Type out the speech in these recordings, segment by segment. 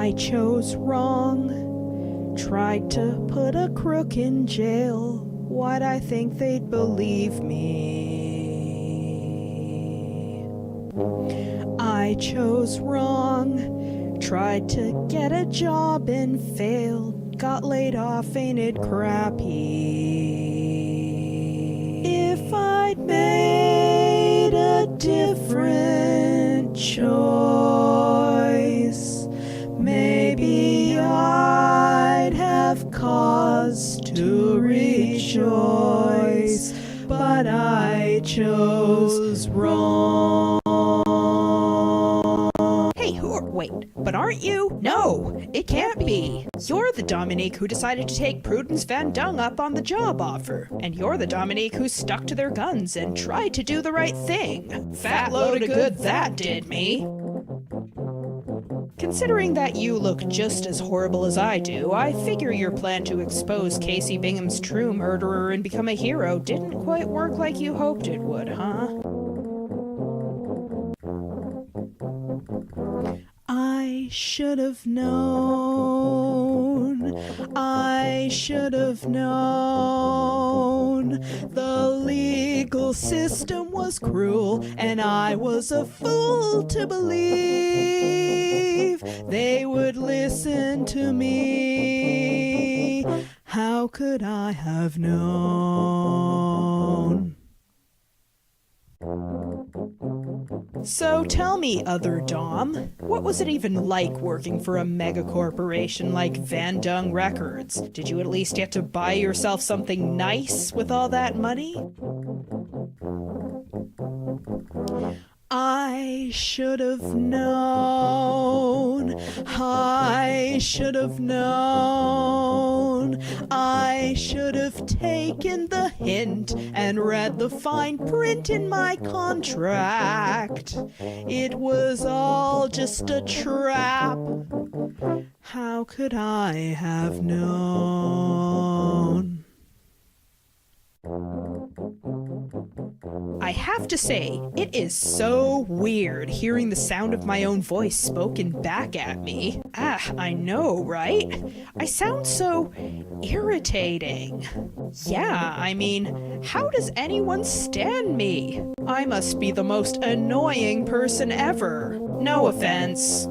I chose wrong. Tried to put a crook in jail. Why'd I think they'd believe me? I chose wrong. Tried to get a job and failed. Got laid off, ain't it crappy? If I'd made a different choice, maybe I'd have cause to rejoice, but I chose wrong. Hey, wait, but aren't you? No, it can't be. You're the Dominique who decided to take Prudence Van Dung up on the job offer. And you're the Dominique who stuck to their guns and tried to do the right thing. Fat load of good that did me. Considering that you look just as horrible as I do, I figure your plan to expose Casey Bingham's true murderer and become a hero didn't quite work like you hoped it would, huh? I should have known. I should have known. The legal system was cruel, and I was a fool to believe they would listen to me. How could I have known? So tell me, other Dom, what was it even like working for a mega corporation like Van Dung Records? Did you at least get to buy yourself something nice with all that money? I should have known. I should have known. I should have taken the hint and read the fine print in my contract. It was all just a trap. How could I have known? I have to say, it is so weird hearing the sound of my own voice spoken back at me. I know, right? I sound so irritating. Yeah, I mean, how does anyone stand me? I must be the most annoying person ever. No offense.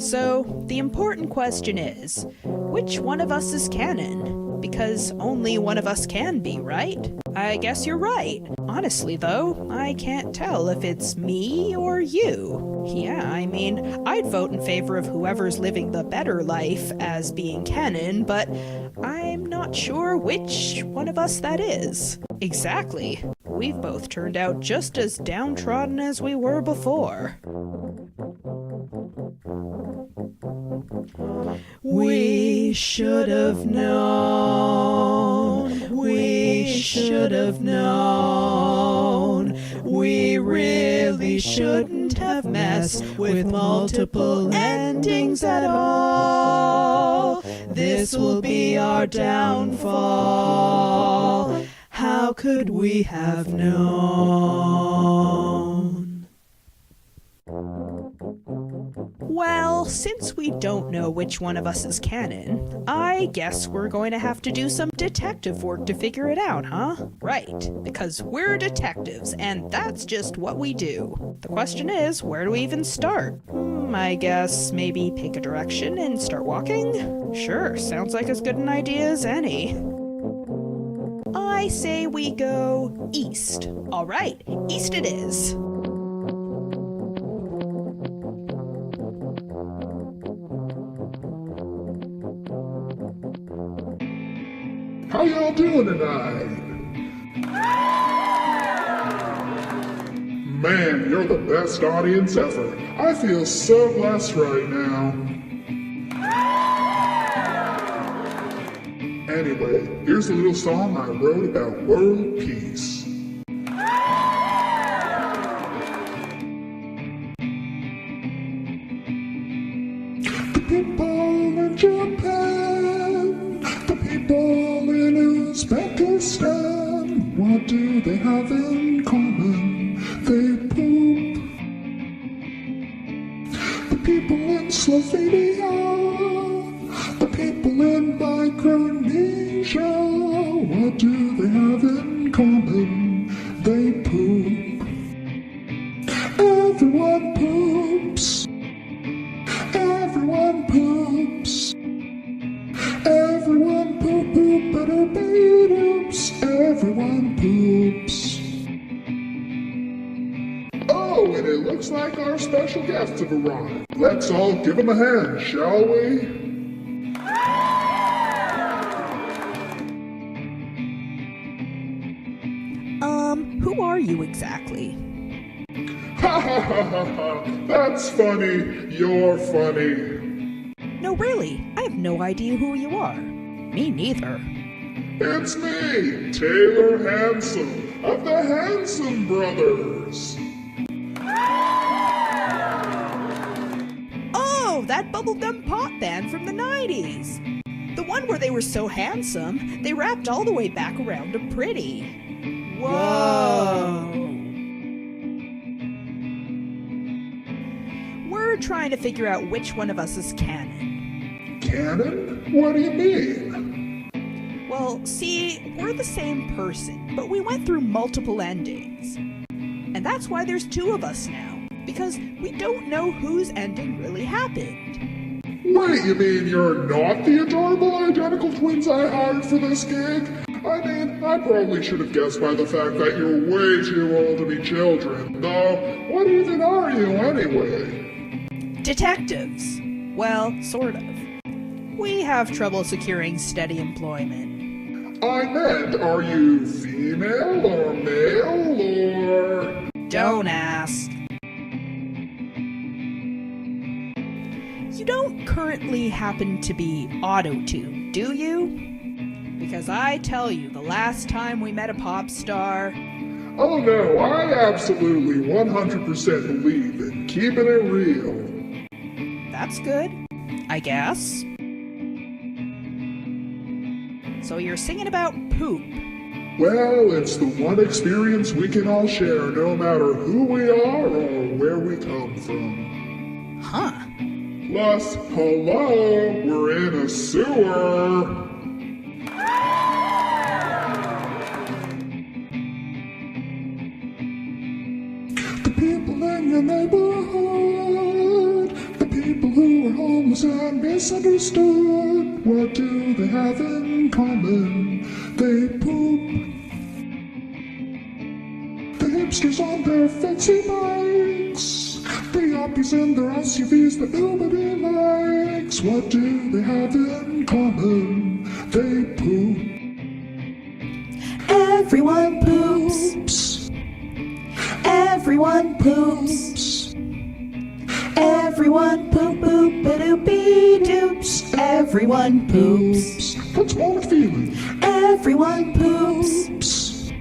So, the important question is, which one of us is canon? Because only one of us can be, right? I guess you're right. Honestly, though, I can't tell if it's me or you. Yeah, I mean, I'd vote in favor of whoever's living the better life as being canon, but I'm not sure which one of us that is. Exactly. We've both turned out just as downtrodden as we were before. We should have known. We should have known. We really shouldn't have messed with multiple endings at all. This will be our downfall. How could we have known? Well, since we don't know which one of us is canon, I guess we're going to have to do some detective work to figure it out, huh? Right, because we're detectives, and that's just what we do. The question is, where do we even start? I guess maybe pick a direction and start walking? Sure, sounds like as good an idea as any. I say we go east. All right, east it is. How y'all doing tonight? Man, you're the best audience ever. I feel so blessed right now. Anyway, here's a little song I wrote about world peace. The people in Japan, the people in Uzbekistan, what do they have in common? They poop. The people Everyone poops. Oh, and it looks like our special guests have arrived. Let's all give them a hand, shall we? Who are you exactly? Ha ha ha ha ha! That's funny. You're funny. No, really, I have no idea who you are. Me neither. It's me, Taylor Hanson, of the Hanson Brothers. Oh, that bubblegum pop band from the 90s. The one where they were so handsome, they wrapped all the way back around to pretty. Whoa! We're trying to figure out which one of us is canon. Canon? What do you mean? Well, see, we're the same person, but we went through multiple endings. And that's why there's two of us now, because we don't know whose ending really happened. Wait, you mean you're not the adorable identical twins I hired for this gig? I mean, I probably should have guessed by the fact that you're way too old to be children, though what even are you anyway? Detectives. Well, sort of. We have trouble securing steady employment. I meant, are you female or male or... Don't ask. You don't currently happen to be auto-tuned, do you? Because I tell you, the last time we met a pop star... Oh no, I absolutely 100% believe in keeping it real. That's good, I guess. So you're singing about poop. Well, it's the one experience we can all share no matter who we are or where we come from. Huh. Plus, hello, we're in a sewer. The people in your neighborhood, the people who are homeless and misunderstood, what do they have in common? They poop. The hipsters on their fancy bikes, the yuppies in their SUVs that nobody likes, what do they have in common? They poop. Everyone poops. Everyone poops. Everyone poop poop a doopy doops. Everyone poops. What's wrong with feeling? Everyone poops.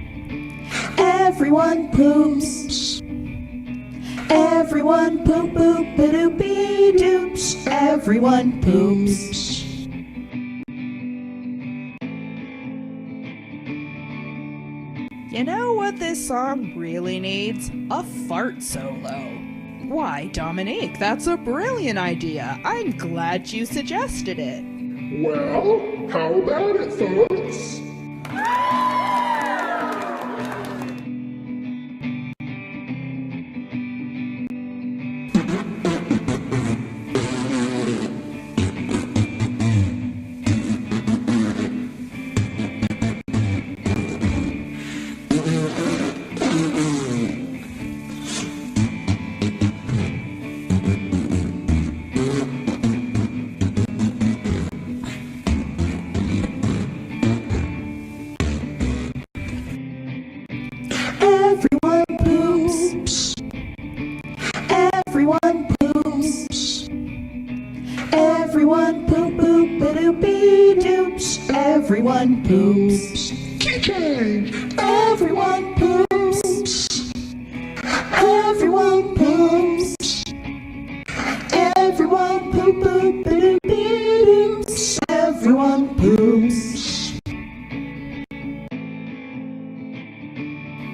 Everyone poops. Everyone poop poop a doopy doops. Everyone poops. You know what this song really needs? A fart solo. Why, Dominique, that's a brilliant idea. I'm glad you suggested it. Well, how about it, folks? Everyone poops. Key change. Everyone poops. Everyone poops. Everyone poop poop poops. Everyone poops.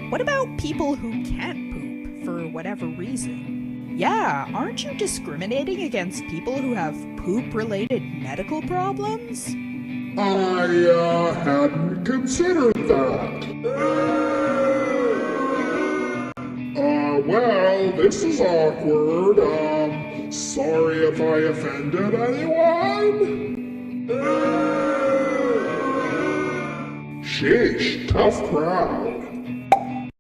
What about people who can't poop for whatever reason? Yeah, aren't you discriminating against people who have poop-related medical problems? I hadn't considered that. Well, this is awkward. Sorry if I offended anyone. Sheesh, tough crowd.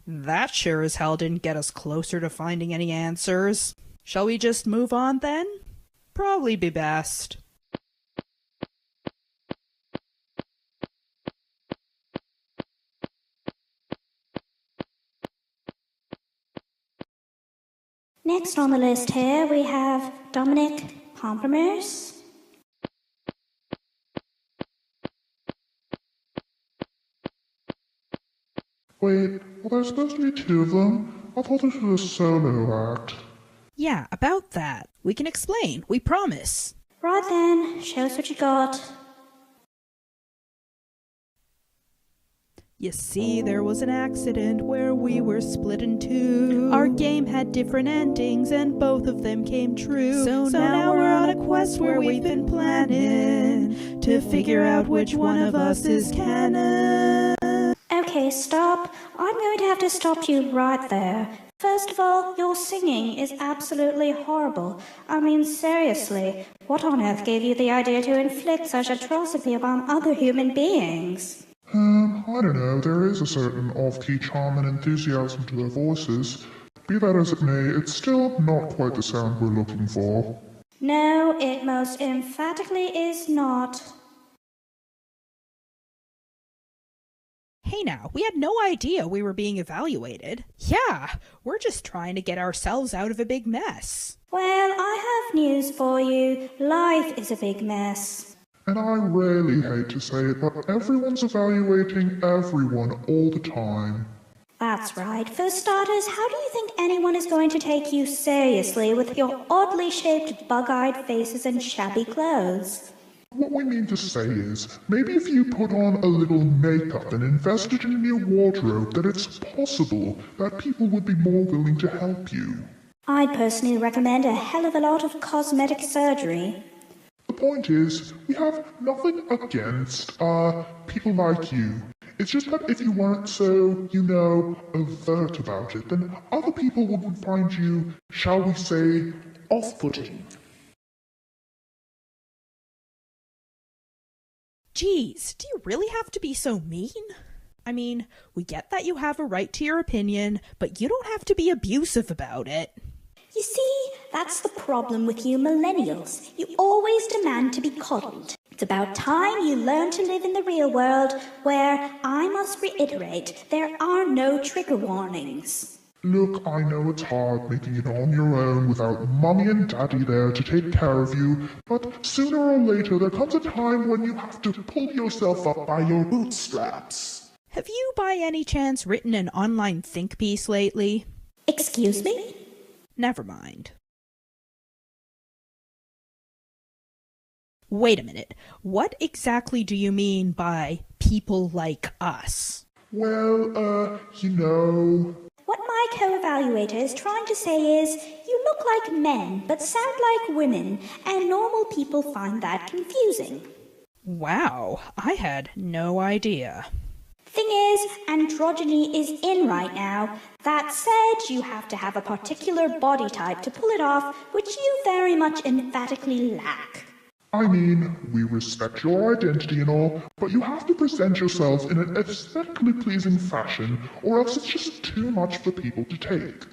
That sure as hell didn't get us closer to finding any answers. Shall we just move on then? Probably be best. Next on the list here we have Dominique Pamplemousse. Wait, well there's supposed to be two of them. I thought this was a solo act. Yeah, about that. We can explain, we promise. Right then, show us what you got. You see, there was an accident where we were split in two. Our game had different endings and both of them came true. So now we're on a quest where we've been planning to figure out which one of us is canon. Okay, stop. I'm going to have to stop you right there. First of all, your singing is absolutely horrible. I mean, seriously, what on earth gave you the idea to inflict such atrocity upon other human beings? I don't know, there is a certain off-key charm and enthusiasm to their voices. Be that as it may, it's still not quite the sound we're looking for. No, it most emphatically is not. Hey now, we had no idea we were being evaluated. Yeah, we're just trying to get ourselves out of a big mess. Well, I have news for you. Life is a big mess. And I really hate to say it, but everyone's evaluating everyone all the time. That's right. For starters, how do you think anyone is going to take you seriously with your oddly shaped bug-eyed faces and shabby clothes? What we mean to say is, maybe if you put on a little makeup and invested in your wardrobe, that it's possible that people would be more willing to help you. I'd personally recommend a hell of a lot of cosmetic surgery. The point is, we have nothing against, people like you. It's just that if you weren't so, overt about it, then other people would find you, shall we say, off-putting. Geez, do you really have to be so mean? I mean, we get that you have a right to your opinion, but you don't have to be abusive about it. You see, that's the problem with you millennials. You always demand to be coddled. It's about time you learn to live in the real world, where, I must reiterate, there are no trigger warnings. Look, I know it's hard making it on your own without Mummy and Daddy there to take care of you, but sooner or later there comes a time when you have to pull yourself up by your bootstraps. Have you by any chance written an online think piece lately? Excuse me? Never mind. Wait a minute. What exactly do you mean by people like us? Well, What my co-evaluator is trying to say is, you look like men but sound like women, and normal people find that confusing. Wow, I had no idea. Thing is, androgyny is in right now. That said, you have to have a particular body type to pull it off, which you very much emphatically lack. I mean, we respect your identity and all, but you have to present yourself in an aesthetically pleasing fashion, or else it's just too much for people to take.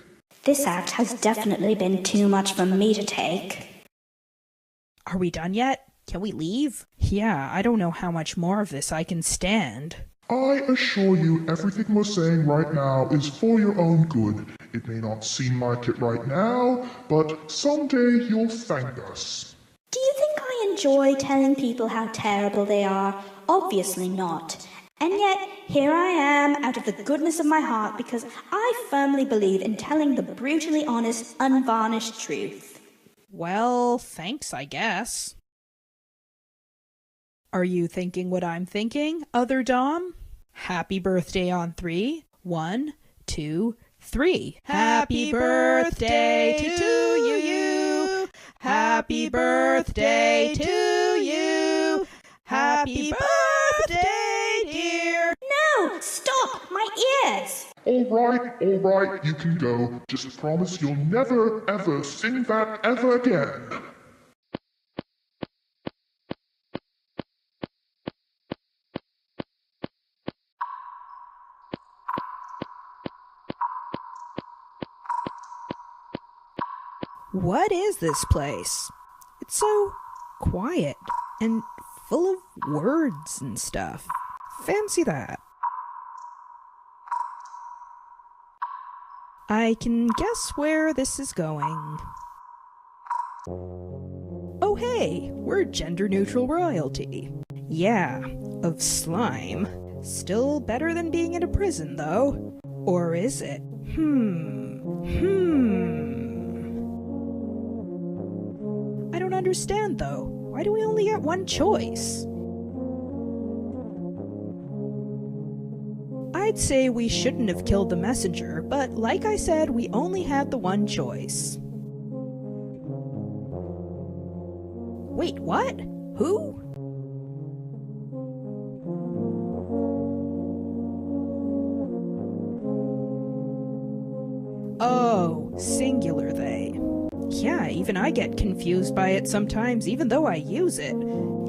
This act has definitely been too much for me to take. Are we done yet? Can we leave? Yeah, I don't know how much more of this I can stand. I assure you everything we're saying right now is for your own good. It may not seem like it right now, but someday you'll thank us. Do you think I enjoy telling people how terrible they are? Obviously not. And yet, here I am, out of the goodness of my heart, because I firmly believe in telling the brutally honest, unvarnished truth. Well, thanks, I guess. Are you thinking what I'm thinking, other Dom? Happy birthday on 3. 1, 2, 3. Happy birthday to you. Happy birthday to you. Happy birthday, dear. No! Stop! My ears! All right, you can go. Just promise you'll never, ever sing that ever again. What is this place? It's so quiet and full of words and stuff. Fancy that. I can guess where this is going. Oh hey, we're gender-neutral royalty. Yeah, of slime. Still better than being in a prison, though. Or is it? I don't understand, though. Why do we only get one choice? I'd say we shouldn't have killed the messenger, but like I said, we only had the one choice. Wait, what? Who? Oh, singular they. Yeah, even I get confused by it sometimes, even though I use it.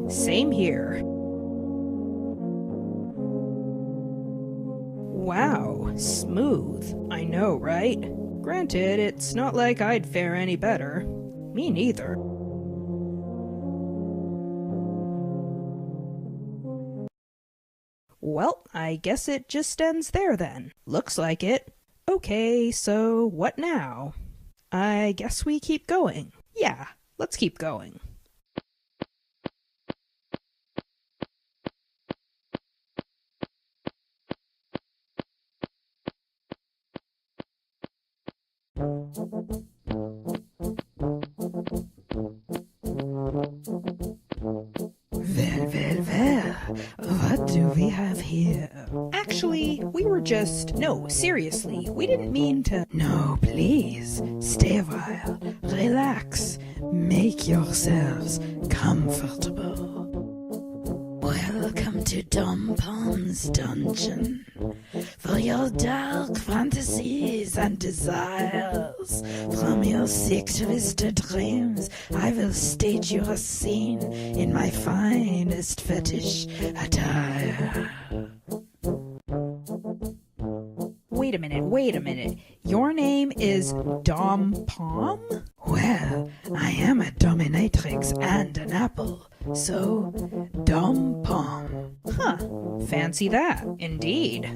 Same here. Wow, smooth. I know, right? Granted, it's not like I'd fare any better. Me neither. Well, I guess it just ends there then. Looks like it. Okay, so what now? I guess we keep going. Yeah, let's keep going. Well, what do we have here? Actually, we were just... No, seriously, we didn't mean to... No, please, stay a while, relax, make yourselves comfortable. Welcome to Dom Palm's dungeon. For your dark fantasies and desires, from your sick twisted dreams, I will stage you a scene in my finest fetish attire. Wait a minute. Your name is Dom Palm? Well, I am a dominatrix and an apple, so Dom Palm. Huh, fancy that, indeed.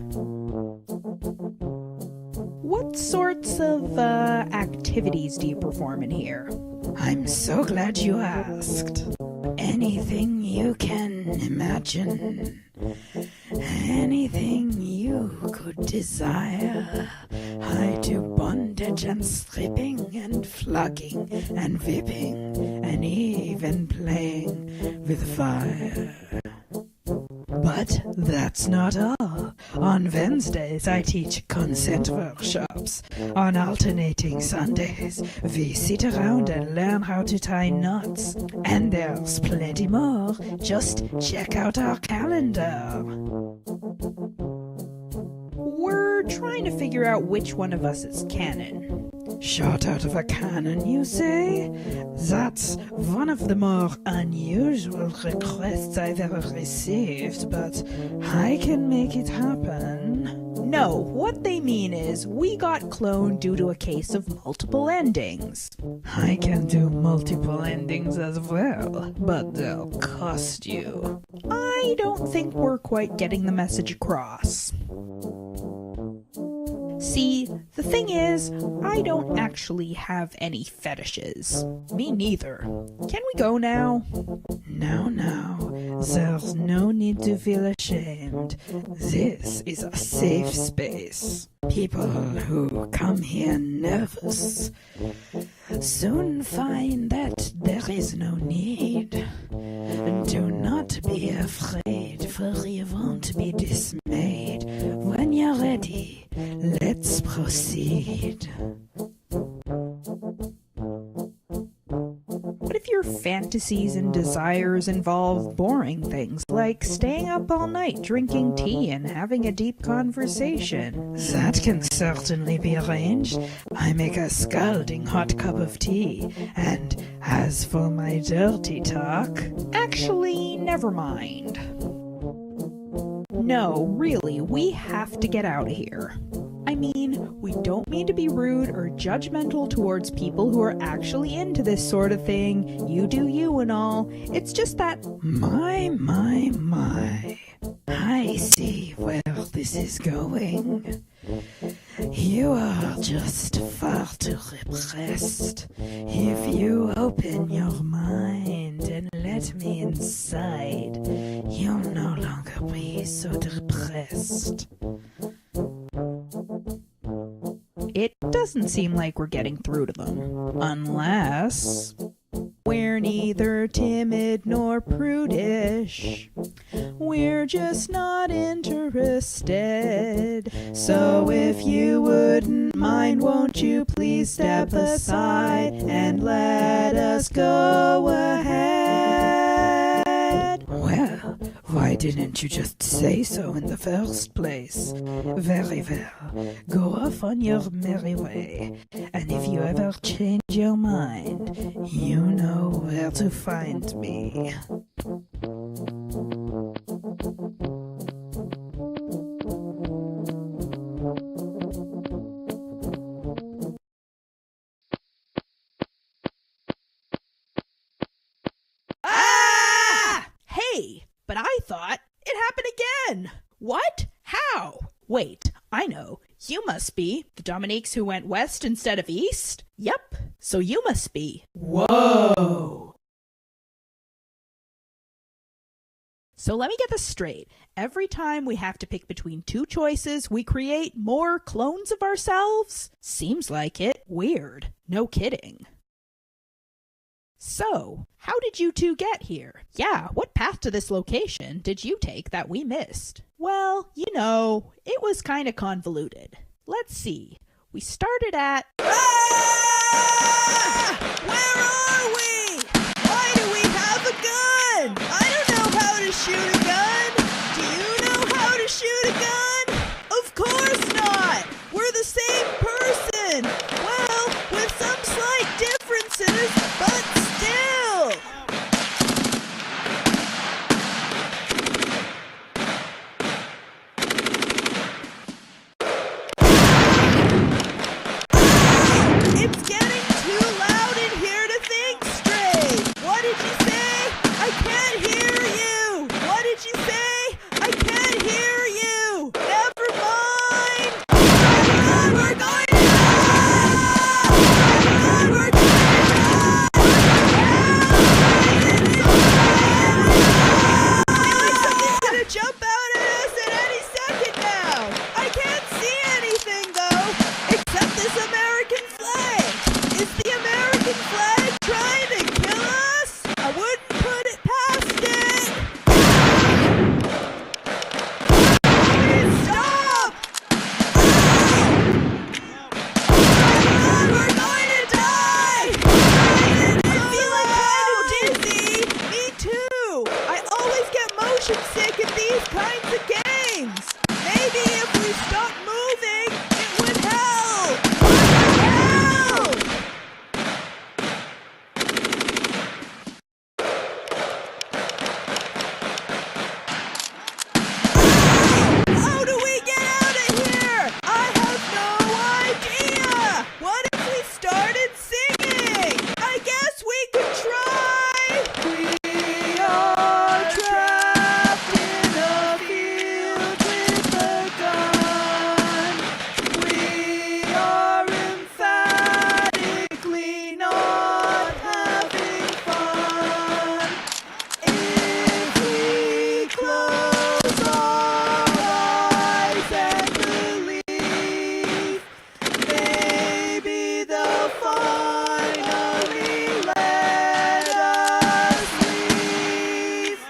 What sorts of activities do you perform in here? I'm so glad you asked. Anything you can imagine. Anything you could desire. I do bondage and stripping and flogging and whipping and even playing with fire. But that's not all. On Wednesdays, I teach consent workshops. On alternating Sundays, we sit around and learn how to tie knots. And there's plenty more. Just check out our calendar. We're trying to figure out which one of us is canon. Shot out of a cannon, you say? That's one of the more unusual requests I've ever received, but I can make it happen. No, what they mean is, we got cloned due to a case of multiple endings. I can do multiple endings as well, but they'll cost you. I don't think we're quite getting the message across. See, the thing is, I don't actually have any fetishes. Me neither. Can we go now? No, there's no need to feel ashamed. This is a safe space. People who come here nervous soon find that there is no need. Do not be afraid, for you won't be dismayed. When you're ready, let's proceed. What if your fantasies and desires involve boring things, like staying up all night drinking tea and having a deep conversation? That can certainly be arranged. I make a scalding hot cup of tea, and as for my dirty talk... Actually, never mind. No, really, we have to get out of here. I mean, we don't mean to be rude or judgmental towards people who are actually into this sort of thing. You do you and all. It's just that, my. I see where this is going. You are just far too repressed. If you open your mind and let me inside, you'll no longer be so depressed. It doesn't seem like we're getting through to them. Unless we're neither timid nor prudish. We're just not interested. So if you wouldn't mind, won't you please step aside and let us go ahead? Well, why didn't you just say so in the first place? Very well. Go off on your merry way. And if you ever change your mind, you know where to find me. But I thought it happened again. What? How? Wait, I know. You must be the Dominiques who went west instead of east? Yep, so you must be. Whoa! So let me get this straight. Every time we have to pick between two choices, we create more clones of ourselves? Seems like it. Weird. No kidding. So, how did you two get here? Yeah, what path to this location did you take that we missed? Well, you know, it was kind of convoluted. Let's see. We started at... Ah! Where are we? Why do we have a gun? I don't know how to shoot a gun. Do you know how to shoot a gun? Of course not. We're the same person. Well, with some slight differences, but still. It's getting too loud in here to think straight. What did you say? I can't hear you. What did you say? I can't hear you. Never mind. We're going to die. We're going to die. I feel like something's going to jump out at us at any second now. I can't see anything though, except this American flag. Is the American flag trying to kill us? I wouldn't put it past it. Please stop! We're going to die! I feel like kind of dizzy. Me too. I always get motion sick at these kinds of games. Maybe if we stop moving, it would help. Help! How do we get out of here? I have no idea. What if we started singing? I guess we could try. We are trapped in a field with a gun. We are emphatically not having fun. If we close our eyes and believe, maybe they'll finally let us leave.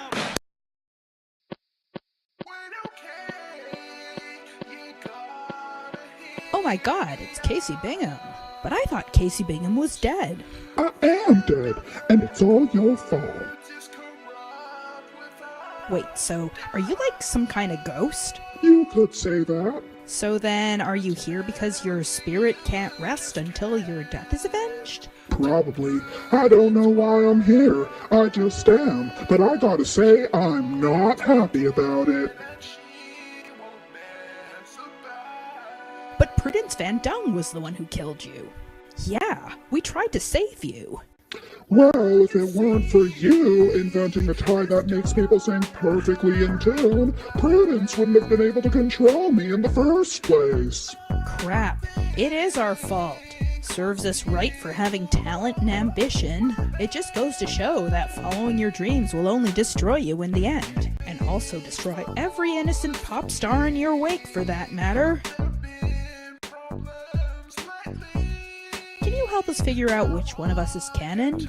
Oh my god, it's Casey Bingham. But I thought Casey Bingham was dead. I am dead, and it's all your fault. Wait, so are you like some kind of ghost? You could say that. So then, are you here because your spirit can't rest until your death is avenged? Probably. I don't know why I'm here. I just am. But I gotta say, I'm not happy about it. But Prudence Van Dung was the one who killed you. Yeah, we tried to save you. Well, if it weren't for you inventing a tie that makes people sing perfectly in tune, Prudence wouldn't have been able to control me in the first place. Crap, it is our fault. Serves us right for having talent and ambition. It just goes to show that following your dreams will only destroy you in the end. And also destroy every innocent pop star in your wake, for that matter. Can you help us figure out which one of us is canon?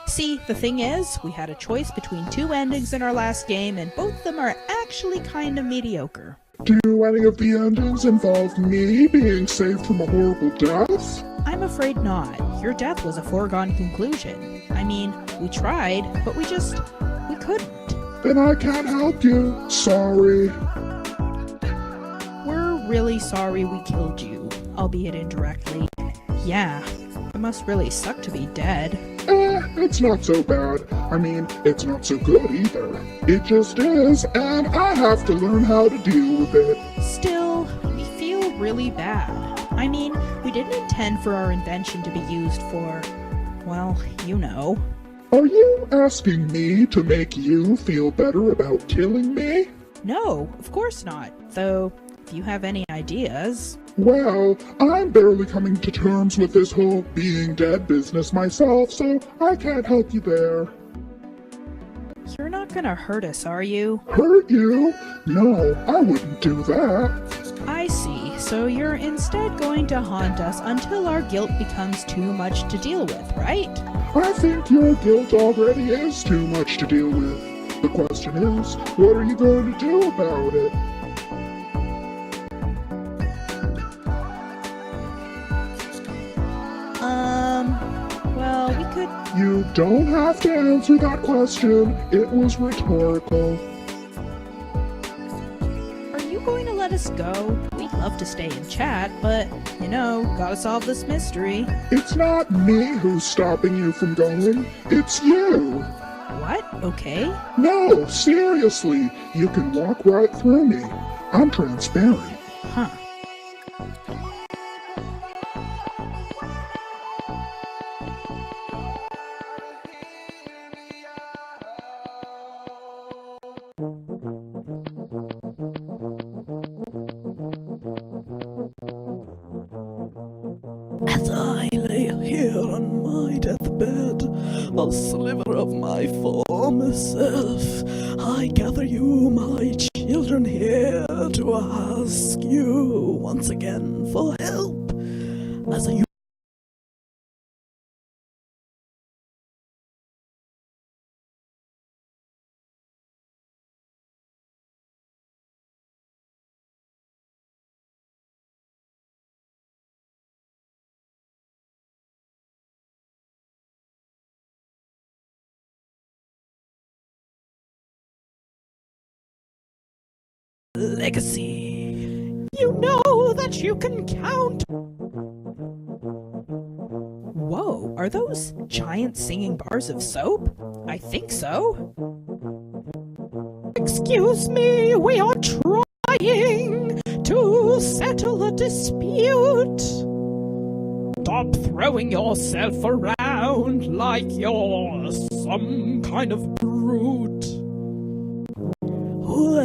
See, the thing is, we had a choice between two endings in our last game, and both of them are actually kind of mediocre. Do any of the endings involve me being saved from a horrible death? I'm afraid not. Your death was a foregone conclusion. I mean, we tried, but we couldn't. Then I can't help you. Sorry. We're really sorry we killed you, albeit indirectly. Yeah, it must really suck to be dead. It's not so bad. I mean, it's not so good either. It just is, and I have to learn how to deal with it. Still, we feel really bad. I mean, we didn't intend for our invention to be used for, well, you know. Are you asking me to make you feel better about killing me? No, of course not. Though, if you have any ideas... Well, I'm barely coming to terms with this whole being dead business myself, so I can't help you there. You're not gonna hurt us, are you? Hurt you? No, I wouldn't do that. I see. So you're instead going to haunt us until our guilt becomes too much to deal with, right? I think your guilt already is too much to deal with. The question is, what are you going to do about it? Well, we could... You don't have to answer that question. It was rhetorical. Are you going to let us go? We'd love to stay and chat, but, you know, gotta solve this mystery. It's not me who's stopping you from going. It's you. What? Okay. No, seriously. You can walk right through me. I'm transparent. Huh. As I lay here on my deathbed, a sliver of my former self, I gather you, my children, here to ask you once again for help. As a legacy, You know that you can count! Whoa, are those giant singing bars of soap? I think so. Excuse me, we are trying to settle a dispute. Stop throwing yourself around like you're some kind of brute.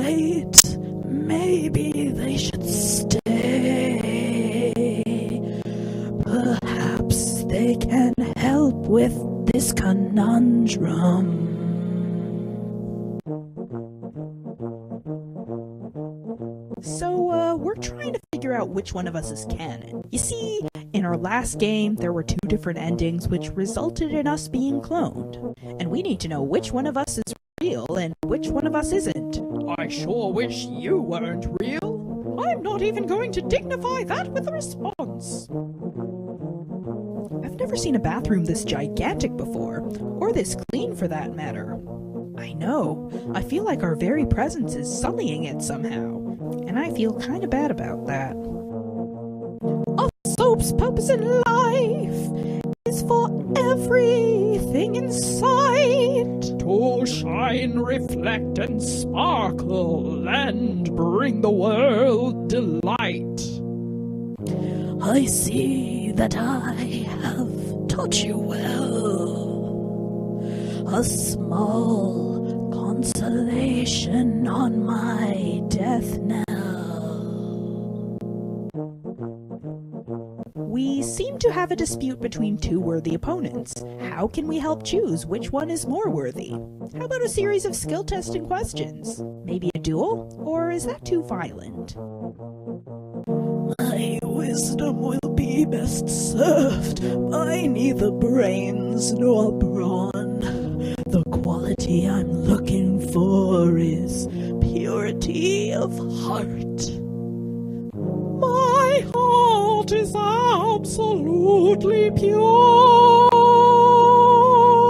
wait, maybe they should stay. Perhaps they can help with this conundrum. So, we're trying to figure out which one of us is canon. You see, in our last game, there were 2 different endings which resulted in us being cloned. And we need to know which one of us is real and which one of us isn't. I sure wish you weren't real. I'm not even going to dignify that with a response. I've never seen a bathroom this gigantic before, or this clean for that matter. I know. I feel like our very presence is sullying it somehow, and I feel kind of bad about that. A soap's purpose in life is for everything in sight to shine, reflect, and sparkle, and bring the world delight. I see that I have taught you well. A small consolation on my death knell. We seem to have a dispute between two worthy opponents. How can we help choose which one is more worthy? How about a series of skill testing questions? Maybe a duel? Or is that too violent? My wisdom will be best served by neither brains nor brawn. The quality I'm looking for is purity of heart. My heart is absolutely pure.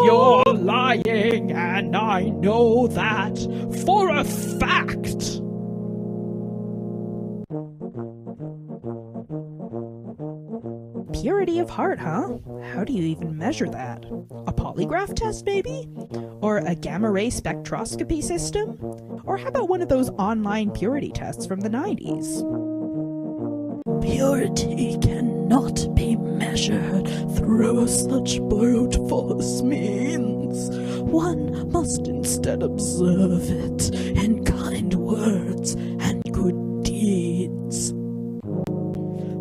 You're lying, and I know that for a fact. Purity of heart, huh? How do you even measure that? A polygraph test, maybe? Or a gamma-ray spectroscopy system? Or how about one of those online purity tests from the 90s? Purity cannot be measured through such brute force means. One must instead observe it in kind words and good deeds.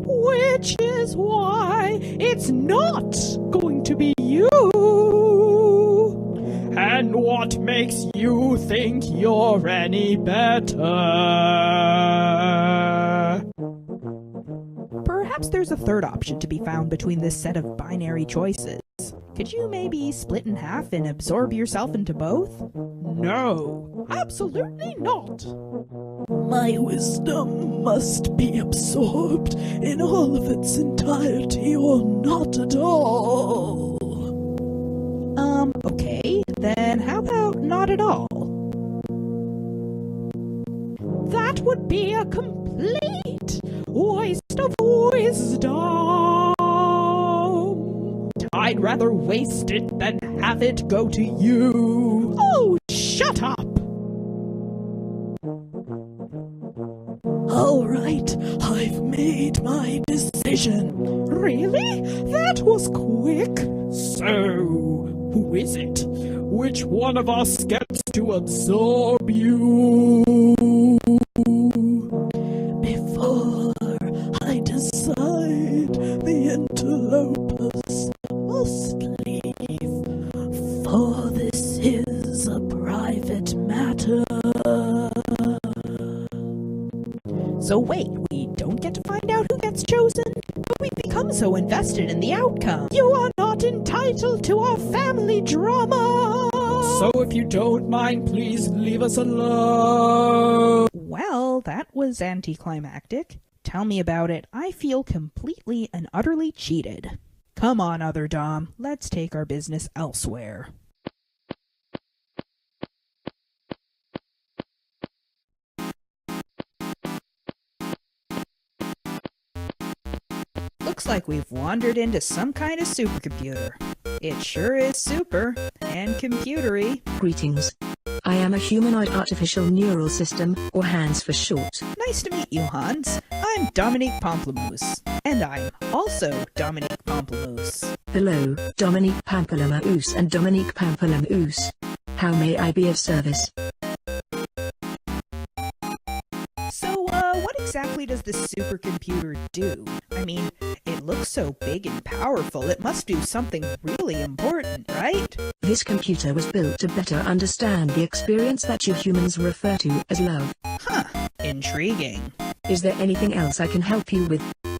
Which is why it's not going to be you. And what makes you think you're any better? Perhaps there's a third option to be found between this set of binary choices. Could you maybe split in half and absorb yourself into both? No, absolutely not. My wisdom must be absorbed in all of its entirety or not at all. Okay, then how about not at all? That would be a complete waste of wisdom. I'd rather waste it than have it go to you. Oh, shut up! All right, I've made my decision. Really? That was quick. So, who is it? Which one of us gets to absorb you? Before I decide, the interlopers must leave, for this is a private matter. So wait, we don't get to find out who gets chosen? But we become so invested in the outcome. You are not entitled to our family drama! So if you don't mind, please leave us alone. Well, that was anticlimactic. Tell me about it. I feel completely and utterly cheated. Come on, other Dom. Let's take our business elsewhere. Looks like we've wandered into some kind of supercomputer. It sure is super and computery. Greetings. I am a humanoid artificial neural system, or HANS for short. Nice to meet you, Hans. I'm Dominique Pamplemousse. And I'm also Dominique Pamplemousse. Hello, Dominique Pamplemousse and Dominique Pamplemousse. How may I be of service? So, what exactly does this supercomputer do? I mean, it looks so big and powerful, it must do something really important, right? This computer was built to better understand the experience that you humans refer to as love. Huh, intriguing. Is there anything else I can help you with? Do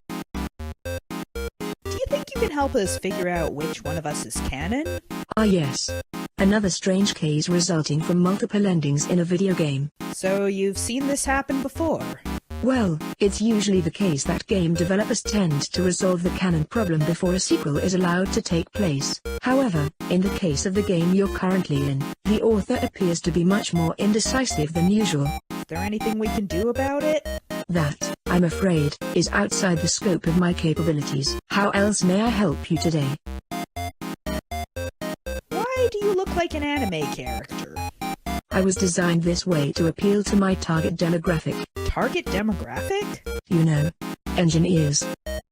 you think you can help us figure out which one of us is canon? Ah yes. Another strange case resulting from multiple endings in a video game. So you've seen this happen before? Well, it's usually the case that game developers tend to resolve the canon problem before a sequel is allowed to take place. However, in the case of the game you're currently in, the author appears to be much more indecisive than usual. Is there anything we can do about it? That, I'm afraid, is outside the scope of my capabilities. How else may I help you today? Why do you look like an anime character? I was designed this way to appeal to my target demographic. Target demographic? You know, engineers.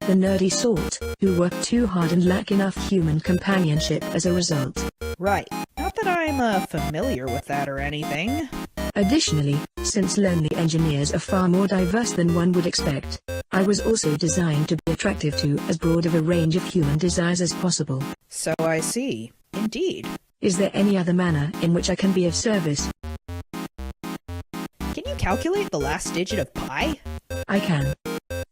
the nerdy sort, who work too hard and lack enough human companionship as a result. Right. Not that I'm familiar with that or anything. Additionally, since lonely engineers are far more diverse than one would expect, I was also designed to be attractive to as broad of a range of human desires as possible. So I see. Indeed. Is there any other manner in which I can be of service? Can you calculate the last digit of pi? I can.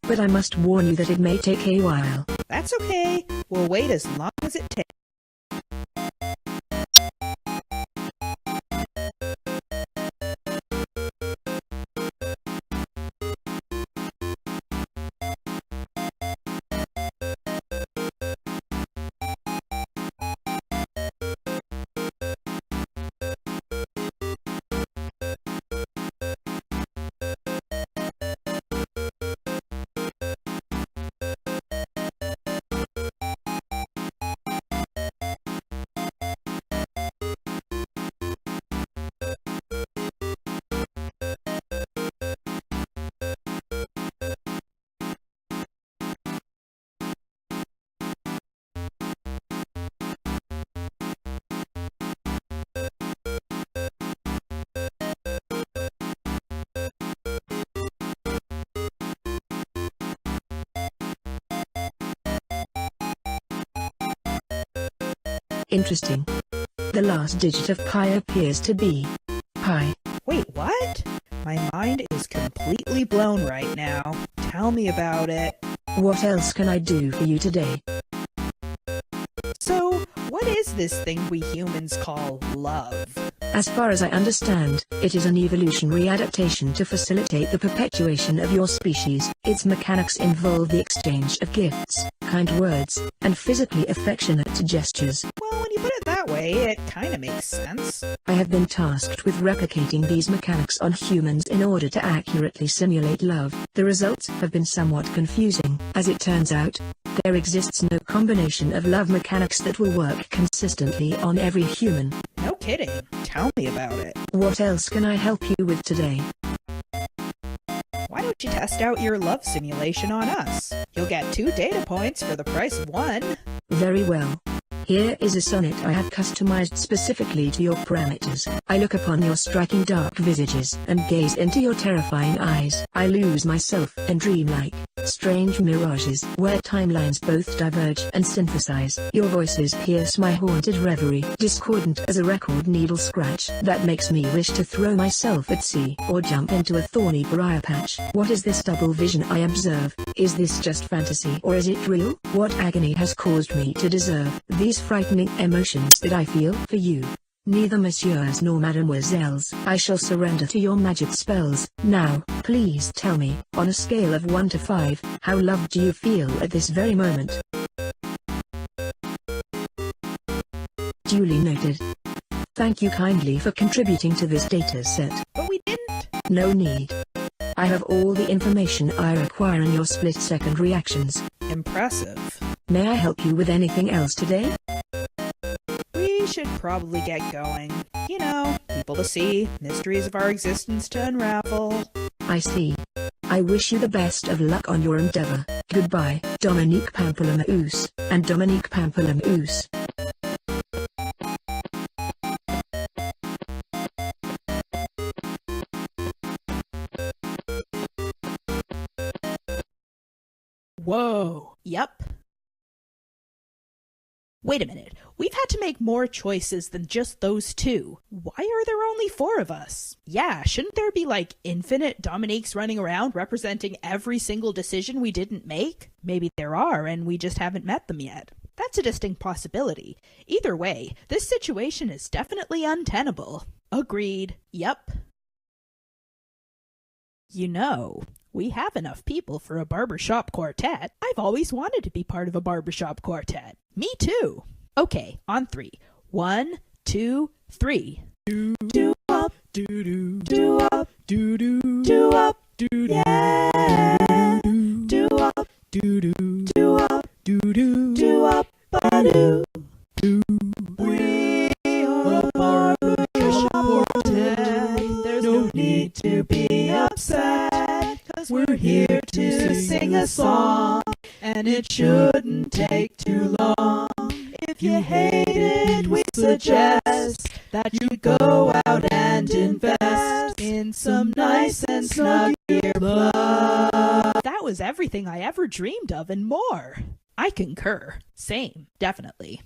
But I must warn you that it may take a while. That's okay. We'll wait as long as it takes. Interesting. The last digit of pi appears to be pi. Wait, what? My mind is completely blown right now. Tell me about it. What else can I do for you today? So, what is this thing we humans call love? As far as I understand, it is an evolutionary adaptation to facilitate the perpetuation of your species. Its mechanics involve the exchange of gifts, kind words, and physically affectionate gestures. Well, when you put it that way, it kinda makes sense. I have been tasked with replicating these mechanics on humans in order to accurately simulate love. The results have been somewhat confusing. As it turns out, there exists no combination of love mechanics that will work consistently on every human. No kidding. Tell me about it. What else can I help you with today? Why don't you test out your love simulation on us? You'll get 2 data points for the price of 1. Very well. Here is a sonnet I have customized specifically to your parameters. I look upon your striking dark visages and gaze into your terrifying eyes. I lose myself and dream like strange mirages where timelines both diverge and synthesize. Your voices pierce my haunted reverie, discordant as a record needle scratch that makes me wish to throw myself at sea or jump into a thorny briar patch. What is this double vision I observe? Is this just fantasy or is it real? What agony has caused me to deserve these frightening emotions that I feel for you? Neither messieurs nor mademoiselles, I shall surrender to your magic spells. Now, please tell me, on a scale of 1 to 5, how loved do you feel at this very moment? Duly noted. Thank you kindly for contributing to this data set. But we didn't. No need. I have all the information I require in your split-second reactions. Impressive. May I help you with anything else today? We should probably get going. You know, people to see, mysteries of our existence to unravel. I see. I wish you the best of luck on your endeavor. Goodbye, Dominique Pamplemousse, and Dominique Pamplemousse. Whoa. Yep. Wait a minute. We've had to make more choices than just those 2. Why are there only 4 of us? Yeah, shouldn't there be like infinite Dominiques running around representing every single decision we didn't make? Maybe there are and we just haven't met them yet. That's a distinct possibility. Either way, this situation is definitely untenable. Agreed. Yep. You know, we have enough people for a barbershop quartet. I've always wanted to be part of a barbershop quartet. Me too. Okay, on 3. 1, 2, 3. Do up, do do, do up, do do, do up, do yeah. Do up, do do, do up, do do, do up, ba-do. We are a barbershop quartet. There's no need to be upset, 'cause we're here to sing a song and it shouldn't take too long. If you hate it, we suggest that you go out and invest in some nice and snug earplugs. That was everything I ever dreamed of and more. I concur. Same, definitely.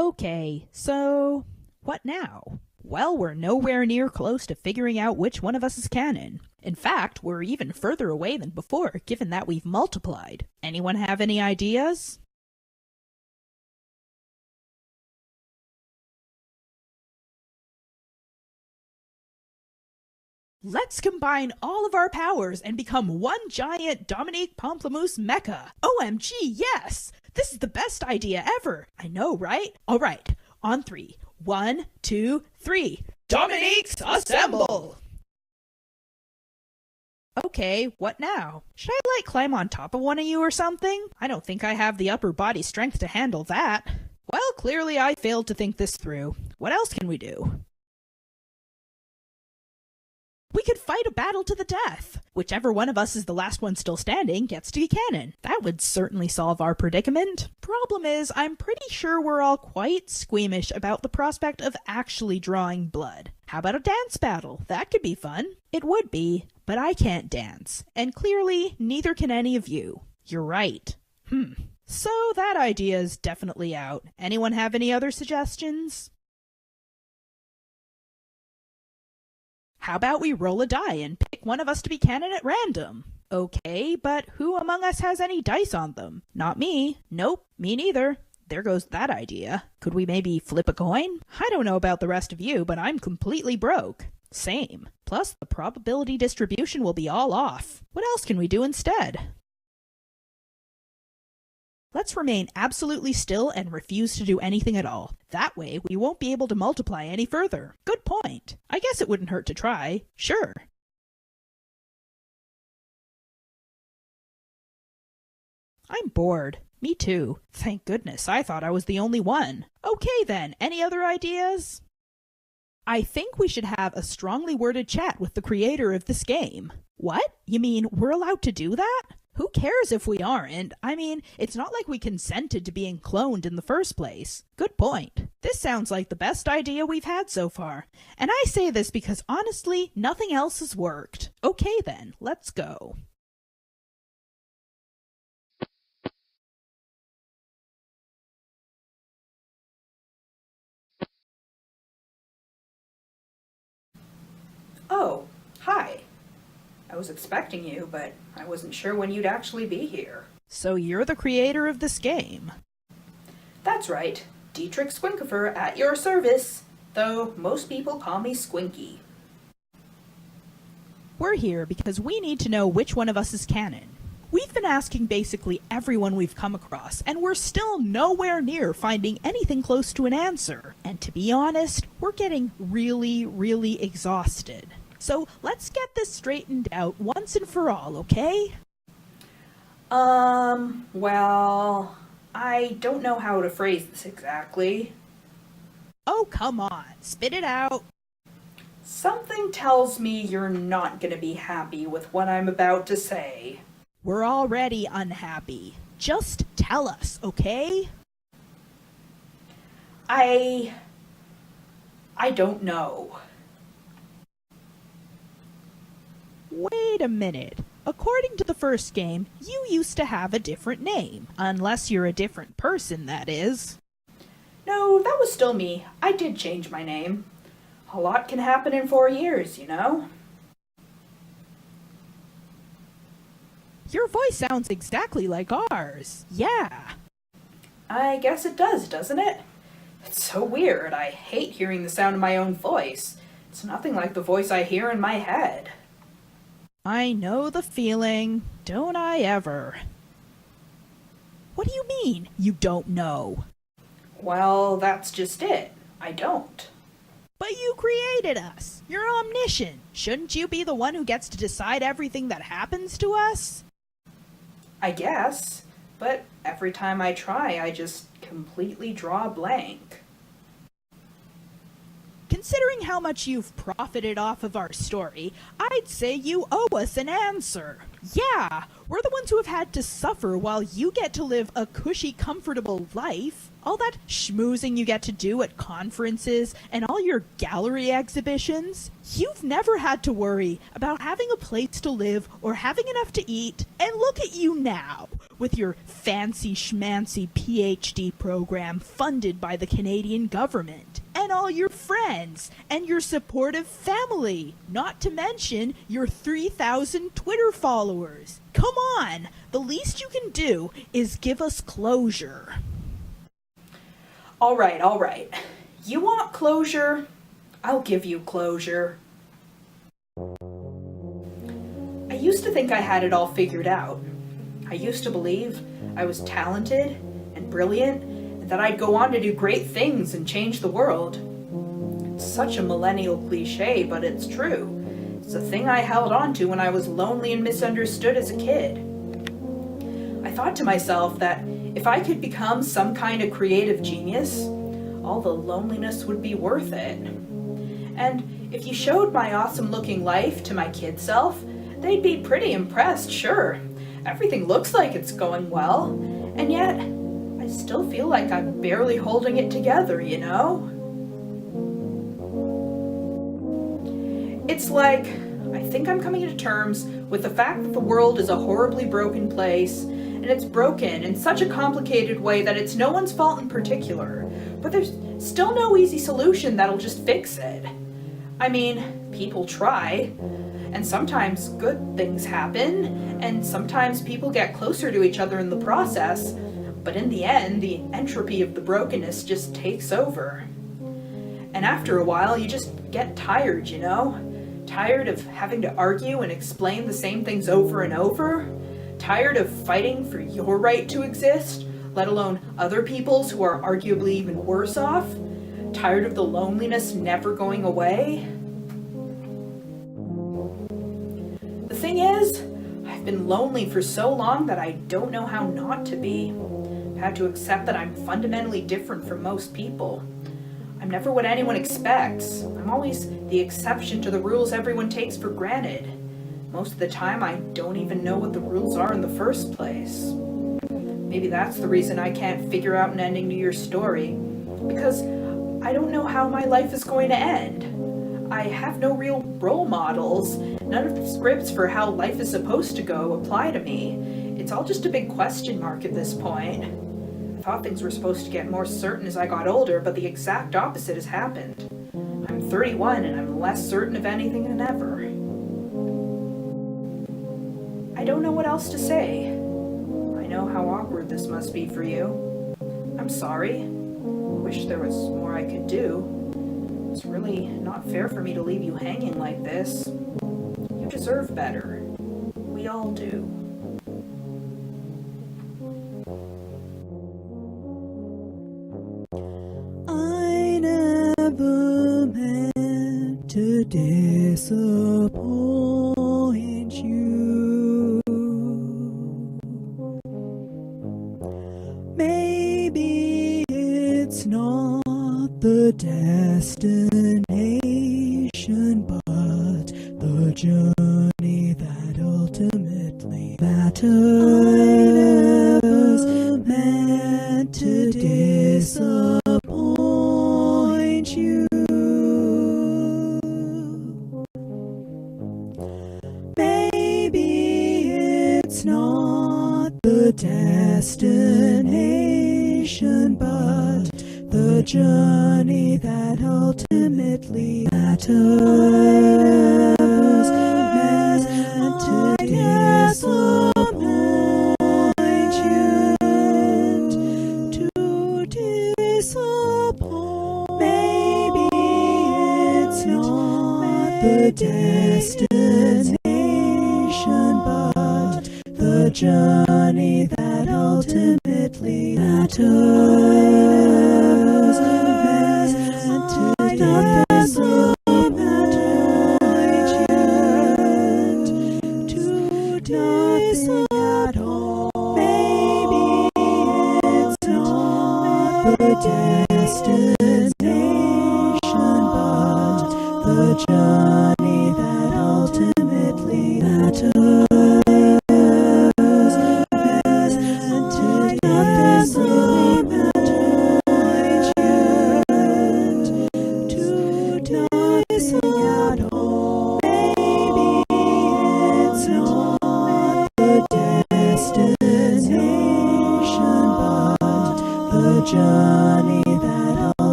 Okay, so what now? Well, we're nowhere near close to figuring out which one of us is canon. In fact, we're even further away than before, given that we've multiplied. Anyone have any ideas? Let's combine all of our powers and become one giant Dominique Pamplemousse mecha. OMG, yes! This is the best idea ever. I know, right? All right, on 3. 1, 2, 3. Dominiques, assemble! Okay, what now? Should I, climb on top of one of you or something? I don't think I have the upper body strength to handle that. Well, clearly I failed to think this through. What else can we do? We could fight a battle to the death. Whichever one of us is the last one still standing gets to be canon. That would certainly solve our predicament. Problem is, I'm pretty sure we're all quite squeamish about the prospect of actually drawing blood. How about a dance battle? That could be fun. It would be, but I can't dance. And clearly, neither can any of you. You're right. So that idea is definitely out. Anyone have any other suggestions? How about we roll a die and pick one of us to be canon at random? Okay, but who among us has any dice on them? Not me. Nope, me neither. There goes that idea. Could we maybe flip a coin? I don't know about the rest of you, but I'm completely broke. Same. Plus, the probability distribution will be all off. What else can we do instead? Let's remain absolutely still and refuse to do anything at all. That way, we won't be able to multiply any further. Good point. I guess it wouldn't hurt to try. Sure. I'm bored. Me too. Thank goodness, I thought I was the only one. Okay then, any other ideas? I think we should have a strongly worded chat with the creator of this game. What? You mean we're allowed to do that? Who cares if we aren't? I mean, it's not like we consented to being cloned in the first place. Good point. This sounds like the best idea we've had so far. And I say this because honestly, nothing else has worked. Okay then, let's go. Oh, hi. I was expecting you, but I wasn't sure when you'd actually be here. So you're the creator of this game? That's right. Dietrich Squinkifer at your service, though most people call me Squinky. We're here because we need to know which one of us is canon. We've been asking basically everyone we've come across, and we're still nowhere near finding anything close to an answer. And to be honest, we're getting really exhausted. So let's get this straightened out once and for all, okay? Well, I don't know how to phrase this exactly. Oh, come on, spit it out. Something tells me you're not gonna be happy with what I'm about to say. We're already unhappy. Just tell us, okay? I don't know. Wait a minute. According to the first game, you used to have a different name. Unless you're a different person, that is. No, that was still me. I did change my name. A lot can happen in 4 years, you know? Your voice sounds exactly like ours. Yeah. I guess it does, doesn't it? It's so weird. I hate hearing the sound of my own voice. It's nothing like the voice I hear in my head. I know the feeling. Don't I ever? What do you mean, you don't know? Well, that's just it. I don't. But you created us. You're omniscient. Shouldn't you be the one who gets to decide everything that happens to us? I guess. But every time I try, I just completely draw a blank. considering how much you've profited off of our story, I'd say you owe us an answer. Yeah, we're the ones who have had to suffer while you get to live a cushy, comfortable life. All that schmoozing you get to do at conferences and all your gallery exhibitions. You've never had to worry about having a place to live or having enough to eat. And look at you now, with your fancy schmancy PhD program funded by the Canadian government. And all your friends, and your supportive family, not to mention your 3,000 Twitter followers. Come on, the least you can do is give us closure. All right. You want closure? I'll give you closure. I used to think I had it all figured out. I used to believe I was talented and brilliant, and that I'd go on to do great things and change the world. It's such a millennial cliche, but it's true. It's a thing I held on to when I was lonely and misunderstood as a kid. I thought to myself that if I could become some kind of creative genius, all the loneliness would be worth it. And if you showed my awesome-looking life to my kid self, they'd be pretty impressed, sure. Everything looks like it's going well, and yet I still feel like I'm barely holding it together, you know? It's like, I think I'm coming to terms with the fact that the world is a horribly broken place, and it's broken in such a complicated way that it's no one's fault in particular, but there's still no easy solution that'll just fix it. I mean, people try, and sometimes good things happen, and sometimes people get closer to each other in the process, but in the end, the entropy of the brokenness just takes over. And after a while, you just get tired, you know? Tired of having to argue and explain the same things over and over? Tired of fighting for your right to exist, let alone other people's who are arguably even worse off? Tired of the loneliness never going away? The thing is, I've been lonely for so long that I don't know how not to be. I've had to accept that I'm fundamentally different from most people. I'm never what anyone expects. I'm always the exception to the rules everyone takes for granted. Most of the time, I don't even know what the rules are in the first place. Maybe that's the reason I can't figure out an ending to your story, because I don't know how my life is going to end. I have no real role models. None of the scripts for how life is supposed to go apply to me. It's all just a big question mark at this point. I thought things were supposed to get more certain as I got older, but the exact opposite has happened. I'm 31 and I'm less certain of anything than ever. I don't know what else to say. I know how awkward this must be for you. I'm sorry. Wish there was more I could do. It's really not fair for me to leave you hanging like this. You deserve better. We all do. I never meant to disappoint you. Maybe it's not the destination, but the journey that ultimately matters. I never meant to disappoint you. Maybe it's not the destination, but the journey that ultimately matters. Meant to disappoint you, to disappoint. Maybe it's not the destination, but the journey that ultimately matters. Meant to disappoint you, to nothing at all. Maybe it's not the destination, but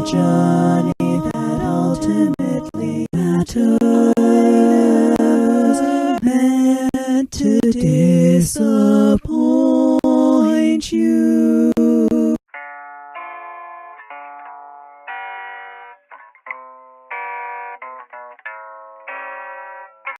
apologize.